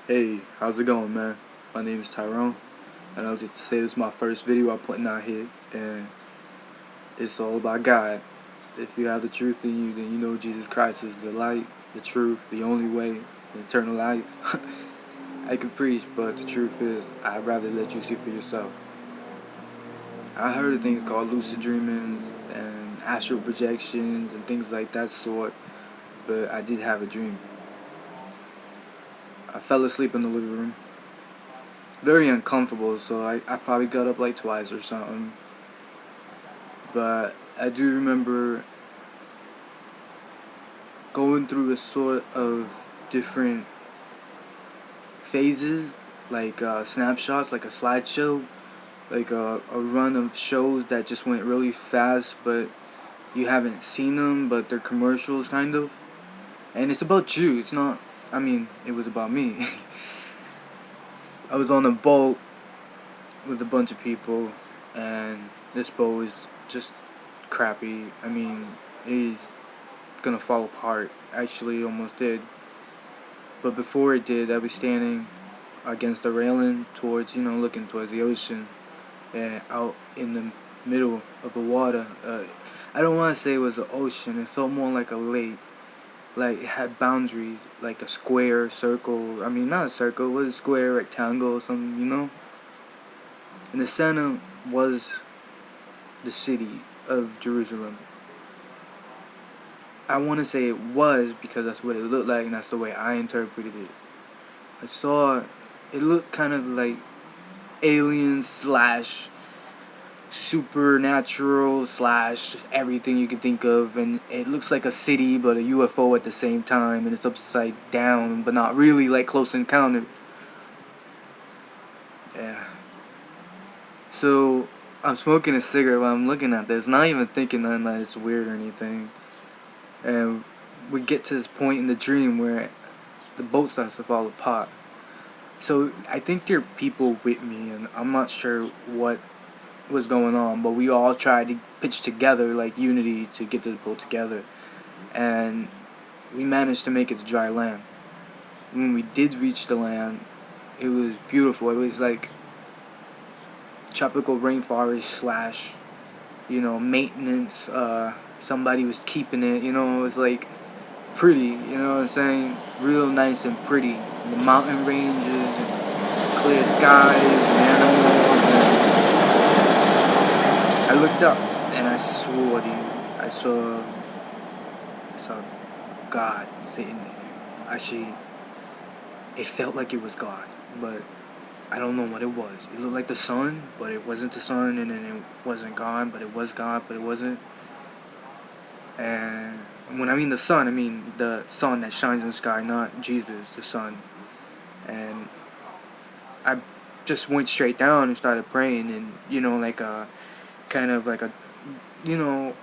Hey, how's it going, man? My name is Tyrone, and I was just to say this is my first video I'm putting out here, and it's all about God. If you have the truth in you, then you know Jesus Christ is the light, the truth, the only way, the eternal life. I can preach, but the truth is, I'd rather let you see for yourself. I heard of things called lucid dreaming and astral projections and things like that sort, but I did have a dream. I fell asleep in the living room. Very uncomfortable, so I probably got up like twice or something. But I do remember going through a sort of different phases, like snapshots, like a slideshow, like a run of shows that just went really fast, but you haven't seen them, but they're commercials, kind of. And it's about you, it's not, I mean, it was about me. I was on a boat with a bunch of people, and this boat was just crappy. I mean, it's gonna fall apart. Actually, almost did. But before it did, I was standing against the railing towards, looking towards the ocean, and out in the middle of the water. I don't want to say it was the ocean. It felt more like a lake. Like it had boundaries, like a square, circle. I mean, not a circle. It was a square, rectangle, or something. In the center was the city of Jerusalem. I want to say it was because that's what it looked like, and that's the way I interpreted it. I saw it looked kind of like alien slash supernatural slash everything you could think of, and it looks like a city but a UFO at the same time, and it's upside down but not really, like Close Encounter. Yeah. So I'm smoking a cigarette while I'm looking at this, not even thinking that it's weird or anything. And we get to this point in the dream where the boat starts to fall apart. So I think there are people with me, and I'm not sure what was going on, but we all tried to pitch together like unity to get the boat together, and we managed to make it to dry land. When we did reach the land, it was beautiful. It was like tropical rainforest slash, maintenance. Somebody was keeping it. It was like pretty. You know what I'm saying? Real nice and pretty. The mountain ranges and clear skies and animals. And I looked up and I swore to you, I saw God sitting there. Actually, it felt like it was God, but I don't know what it was. It looked like the sun, but it wasn't the sun, and then it wasn't God, but it was God, but it wasn't. And when I mean the sun, I mean the sun that shines in the sky, not Jesus, the sun. And I just went straight down and started praying, and like a kind of like you know,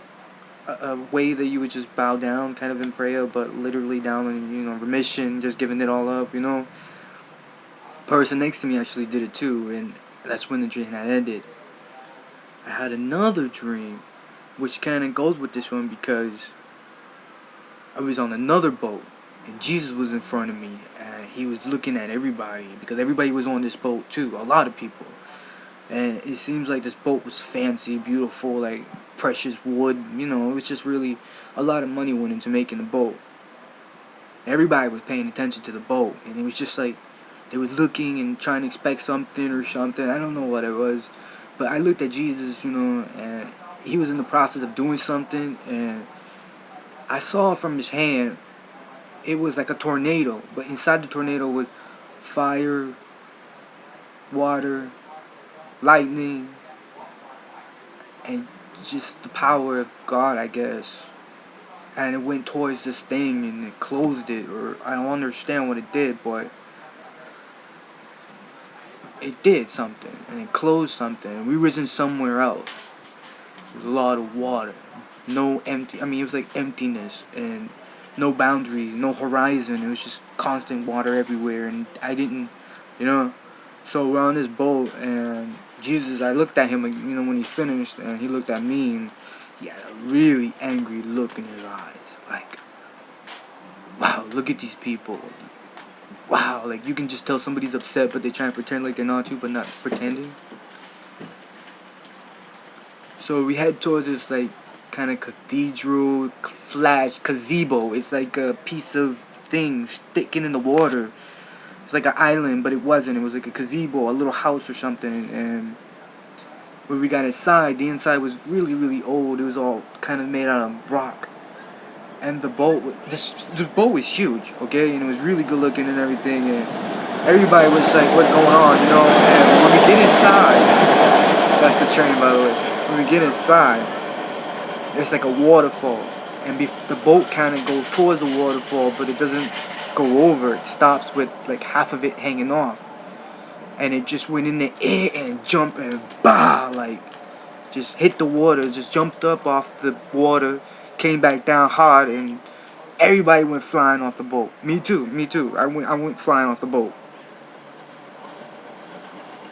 a way that you would just bow down, kind of in prayer, but literally down in remission, just giving it all up. Person next to me actually did it too, and that's when the dream had ended. I had another dream, which kind of goes with this one because I was on another boat, and Jesus was in front of me, and he was looking at everybody because everybody was on this boat too, a lot of people. And it seems like this boat was fancy, beautiful, like precious wood. It was just really a lot of money went into making the boat. Everybody was paying attention to the boat, and it was just like they were looking and trying to expect something or something. I don't know what it was, but I looked at Jesus, and he was in the process of doing something, and I saw from his hand it was like a tornado, but inside the tornado was fire, water, lightning, and just the power of God, I guess. And it went towards this thing and it closed it, or I don't understand what it did, but it did something and it closed something. We was in somewhere else. There was a lot of water, no empty. I mean, it was like emptiness and no boundaries, no horizon. It was just constant water everywhere, and I didn't, you know. So we're on this boat, and Jesus, I looked at him, when he finished, and he looked at me, and he had a really angry look in his eyes, like, wow, look at these people. wow, like you can just tell somebody's upset, but they try and pretend like they're not to, but not pretending. So we head towards this like kind of cathedral slash gazebo. It's like a piece of thing sticking in the water. It's like an island, but it wasn't. It was like a gazebo, a little house or something. And when we got inside, the inside was really, really old. It was all kind of made out of rock. And the boat, the boat was huge, okay? And it was really good looking and everything. And everybody was like, what's going on, you know? And when we get inside, that's the train, by the way. When we get inside, it's like a waterfall. And the boat kind of goes towards the waterfall, but it doesn't go over. It stops with like half of it hanging off. And it just went in the air and jumped and bah, like just hit the water, just jumped up off the water, came back down hard, and everybody went flying off the boat. Me too. I went flying off the boat.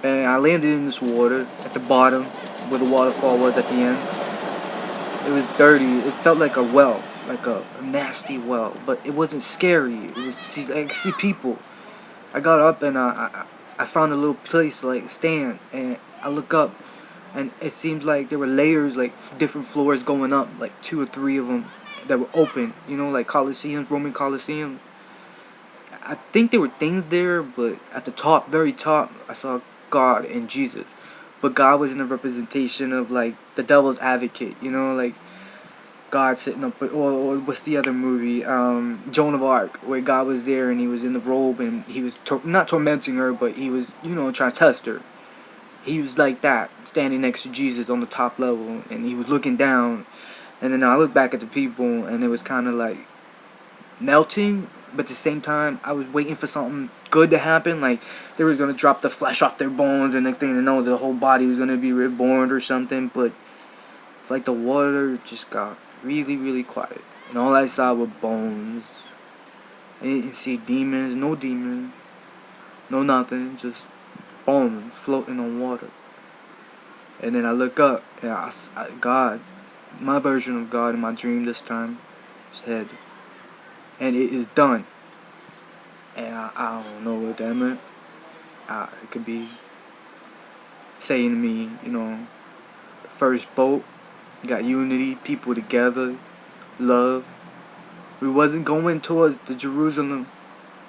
And I landed in this water at the bottom where the waterfall was at the end. It was dirty. It felt like a well, like a nasty well, but it wasn't scary. It was I could see people. I got up and I found a little place to like stand, and I look up, and it seems like there were layers, like different floors going up, like 2 or 3 of them that were open. You know, like Colosseums, Roman Colosseum. I think there were things there, but at the top, very top, I saw God and Jesus. But God was in a representation of like the devil's advocate, you know, like God sitting up, or what's the other movie, Joan of Arc, where God was there and he was in the robe and he was not tormenting her, but he was, you know, trying to test her. He was like that, standing next to Jesus on the top level, and he was looking down. And then I looked back at the people, and it was kind of like melting, but at the same time, I was waiting for something good to happen. Like they was gonna drop the flesh off their bones, and next thing you know, the whole body was gonna be reborn or something. But it's like the water just got really, really quiet, and all I saw were bones. I didn't see demons, no nothing, just bones floating on water. And then I look up, and God, my version of God in my dream this time, said, "And it is done." And I don't know what that meant. It could be saying to me, you know, the first boat, got unity, people together, love. We wasn't going towards the Jerusalem.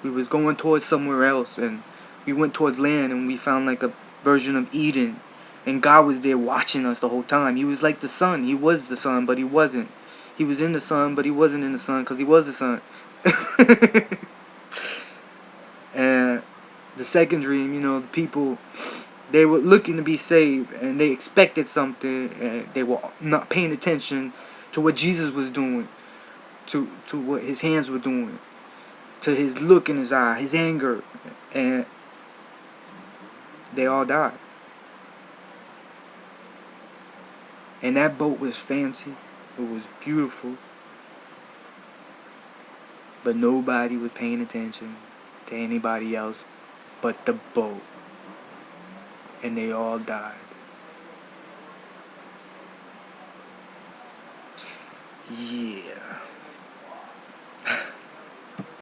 We was going towards somewhere else, and we went towards land, and we found like a version of Eden. And God was there watching us the whole time. He was like the sun. He was the sun, but he wasn't. He was in the sun, but he wasn't in the sun because he was the sun. And the second dream, you know, the people, they were looking to be saved, and they expected something, and they were not paying attention to what Jesus was doing, to what his hands were doing, to his look in his eye, his anger, and they all died. And that boat was fancy, it was beautiful, but nobody was paying attention to anybody else but the boat, and they all died. Yeah.